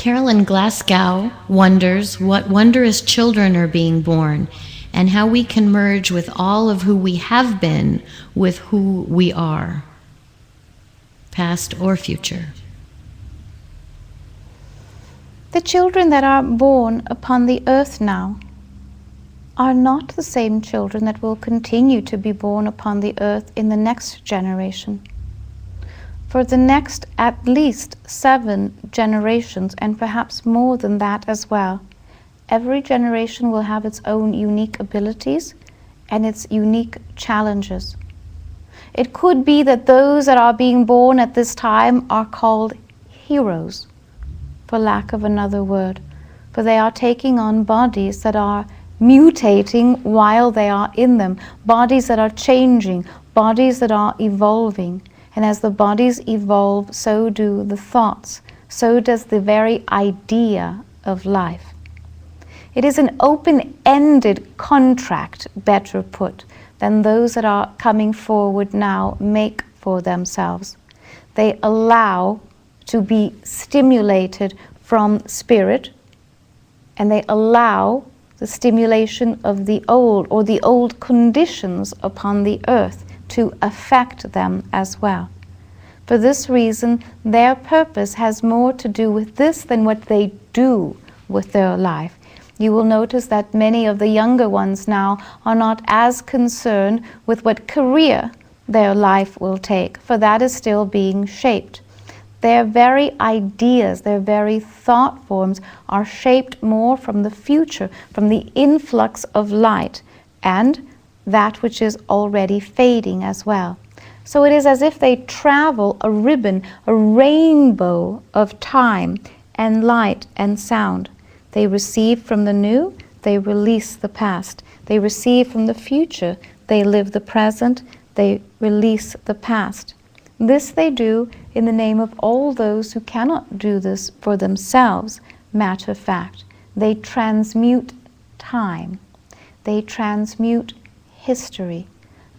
Carolyn Glasgow wonders what wondrous children are being born and how we can merge with all of who we have been with who we are, past or future. The children that are born upon the earth now are not the same children that will continue to be born upon the earth in the next generation. For the next at least 7 generations, and perhaps more than that as well, every generation will have its own unique abilities and its unique challenges. It could be that those that are being born at this time are called heroes, for lack of another word, for they are taking on bodies that are mutating while they are in them, bodies that are changing, bodies that are evolving. And as the bodies evolve, so do the thoughts, so does the very idea of life. It is an open-ended contract, better put, than those that are coming forward now make for themselves. They allow to be stimulated from spirit, and they allow the stimulation of the old, or the old conditions upon the earth, to affect them as well. For this reason, their purpose has more to do with this than what they do with their life. You will notice that many of the younger ones now are not as concerned with what career their life will take, for that is still being shaped. Their very ideas, their very thought forms are shaped more from the future, from the influx of light, and that which is already fading as well. So it is as if they travel a ribbon, a rainbow of time and light and sound. They receive from the new, they release the past. They receive from the future, they live the present, they release the past. This they do in the name of all those who cannot do this for themselves. Matter of fact, they transmute time. They transmute history,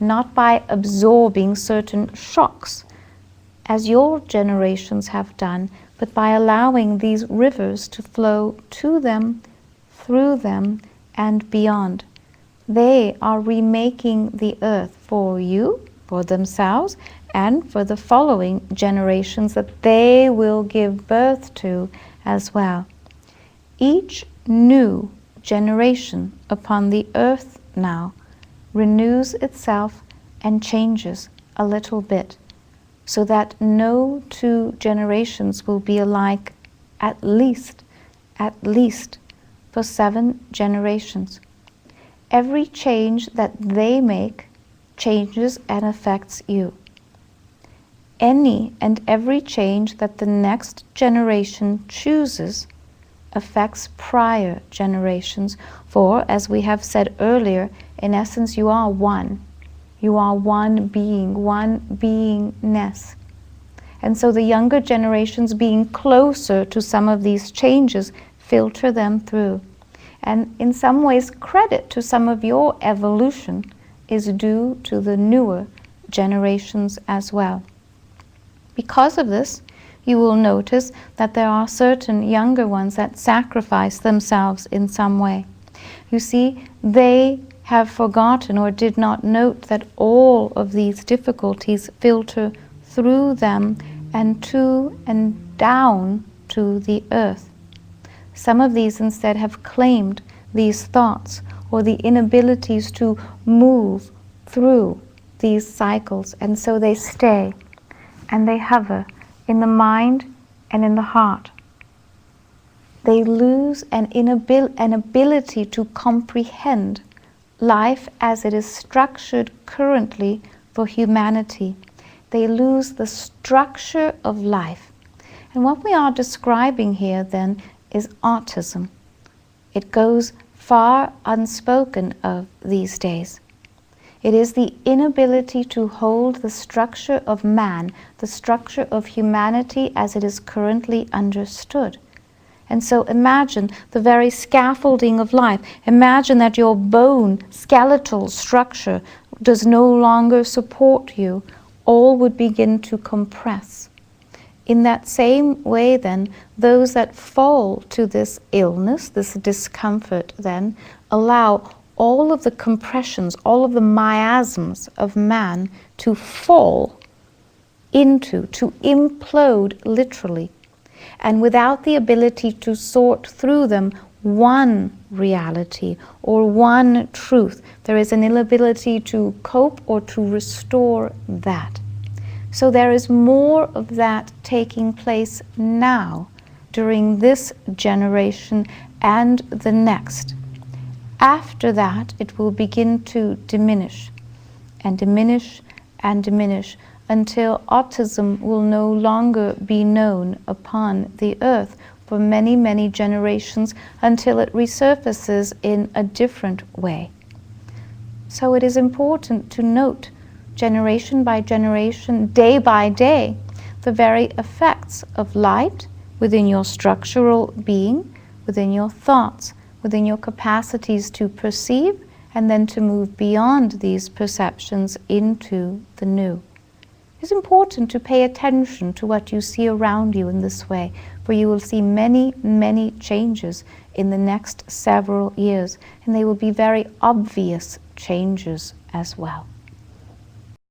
not by absorbing certain shocks, as your generations have done, but by allowing these rivers to flow to them, through them, and beyond. They are remaking the earth for you, for themselves, and for the following generations that they will give birth to as well. Each new generation upon the earth now renews itself and changes a little bit, so that no 2 generations will be alike, at least for 7 generations. Every change that they make changes and affects you. Any and every change that the next generation chooses affects prior generations, for, as we have said earlier, in essence you are one. You are one being, one beingness. And so the younger generations, being closer to some of these changes, filter them through. And in some ways, credit to some of your evolution is due to the newer generations as well. Because of this, you will notice that there are certain younger ones that sacrifice themselves in some way. You see, they have forgotten or did not note that all of these difficulties filter through them and to and down to the earth. Some of these instead have claimed these thoughts or the inabilities to move through these cycles, and so they stay and they hover in the mind and in the heart. They lose an ability to comprehend life as it is structured currently for humanity. They lose the structure of life. And what we are describing here then is autism. It goes far unspoken of these days. It is the inability to hold the structure of man, the structure of humanity as it is currently understood. And so imagine the very scaffolding of life. Imagine that your bone, skeletal structure does no longer support you. All would begin to compress. In that same way then, those that fall to this illness, this discomfort then, allow all of the compressions, all of the miasms of man to fall into, to implode literally. And without the ability to sort through them one reality or one truth, there is an inability to cope or to restore that. So there is more of that taking place now during this generation and the next. After that, it will begin to diminish and diminish and diminish until autism will no longer be known upon the earth for many, many generations, until it resurfaces in a different way. So it is important to note, generation by generation, day by day, the very effects of light within your structural being, within your thoughts, within your capacities to perceive, and then to move beyond these perceptions into the new. It's important to pay attention to what you see around you in this way, for you will see many, many changes in the next several years, and they will be very obvious changes as well.